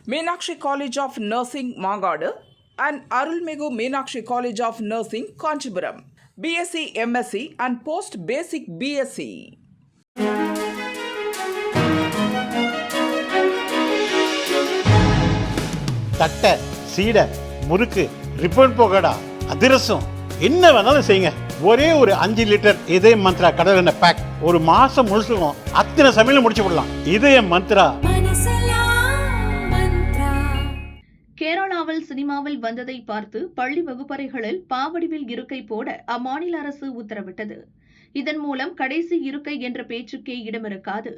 Meenakshi College of Nursing, Mangadu, and Arulmigu Meenakshi College of Nursing, Kanchipuram. BSc, MSc, and Post Basic BSc. தட்டை, சீடை, முறுக்கு, ribbon போகடா, அதிரசம் என்ன வேணாலும் செய்யுங்க. ஒரே ஒரு 5 லிட்டர் இதய மந்த்ரா கடல் எண்ணெய் பேக் ஒரு மாசம் முழுசுக்கும் அத்தனை சமையல முடிச்சு விடலாம். இதய மந்த்ரா. கேரளாவில் சினிமாவில் வந்ததை பார்த்து பள்ளி வகுப்பறைகளில் பாவடிவில் இருக்கை போட அம்மாநில அரசு உத்தரவிட்டது. இதன் மூலம் கடைசி இருக்கை என்ற பேச்சுக்கே இடமிருக்காது.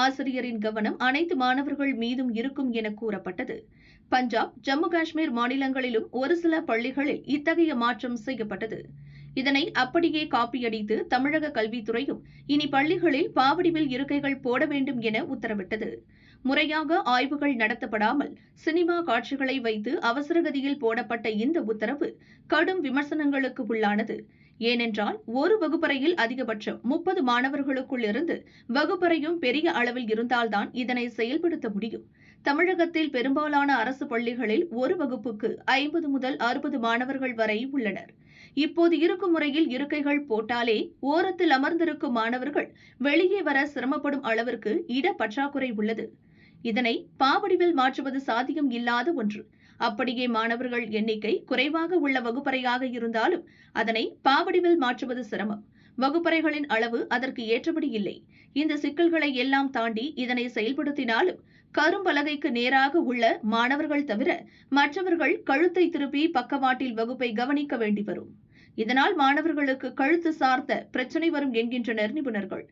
ஆசிரியரின் கவனம் அனைத்து மாணவர்கள் மீதும் இருக்கும் என கூறப்பட்டது. பஞ்சாப், ஜம்மு காஷ்மீர் மாநிலங்களிலும் ஒரு சில பள்ளிகளில் இத்தகைய மாற்றம் செய்யப்பட்டது. இதனை அப்படியே காப்பியடித்து தமிழக கல்வித்துறையும் இனி பள்ளிகளில் பாவடிவில் இருக்கைகள் போட வேண்டும் என உத்தரவிட்டது. முறையாக ஆய்வுகள் நடத்தப்படாமல் சினிமா காட்சிகளை வைத்து அவசரகதியில் போடப்பட்ட இந்த உத்தரவு கடும் விமர்சனங்களுக்கு உள்ளானது. ஏனென்றால் ஒரு வகுப்பறையில் அதிகபட்சம் 30 மாணவர்களுக்குள் இருந்து வகுப்பறையும் பெரிய அளவில் இருந்தால்தான் இதனை செயல்படுத்த முடியும். தமிழகத்தில் பெரும்பாலான அரசு பள்ளிகளில் ஒரு வகுப்புக்கு 50 முதல் 60 மாணவர்கள் வரை உள்ளனர். இப்போது இருக்கும் முறையில் இருக்கைகள் போட்டாலே ஓரத்தில் அமர்ந்திருக்கும் மாணவர்கள் வெளியே வர சிரமப்படும் அளவிற்கு இட பற்றாக்குறை உள்ளது. இதனை பாவடிவில் மாற்றுவது சாத்தியம் இல்லாத ஒன்று. அப்படியே மாணவர்கள் எண்ணிக்கை குறைவாக உள்ள வகுப்பறையாக இருந்தாலும் அதனை பாவடிவில் மாற்றுவது சிரமம். வகுப்பறைகளின் அளவு அதற்கு ஏற்றபடி இல்லை. இந்த சிக்கல்களை எல்லாம் தாண்டி இதனை செயல்படுத்தினாலும் கரும்பலகைக்கு நேராக உள்ள மாணவர்கள் தவிர மற்றவர்கள் கழுத்தை திருப்பி பக்கவாட்டில் வகுப்பை கவனிக்க வேண்டி வரும். இதனால் மாணவர்களுக்கு கழுத்து சார்ந்த பிரச்சினை வரும் என்கின்றனர் நிபுணர்கள்.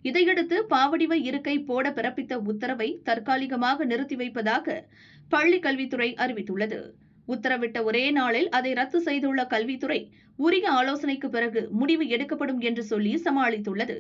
இதையடுத்து பாவடிவ இருக்கை போட பிறப்பித்த உத்தரவை தற்காலிகமாக நிறுத்தி வைப்பதாக பள்ளி கல்வித்துறை அறிவித்துள்ளது. உத்தரவிட்ட ஒரே நாளில் அதை ரத்து செய்துள்ள கல்வித்துறை உரிய ஆலோசனைக்கு பிறகு முடிவு எடுக்கப்படும் என்று சொல்லி சமாளித்துள்ளது.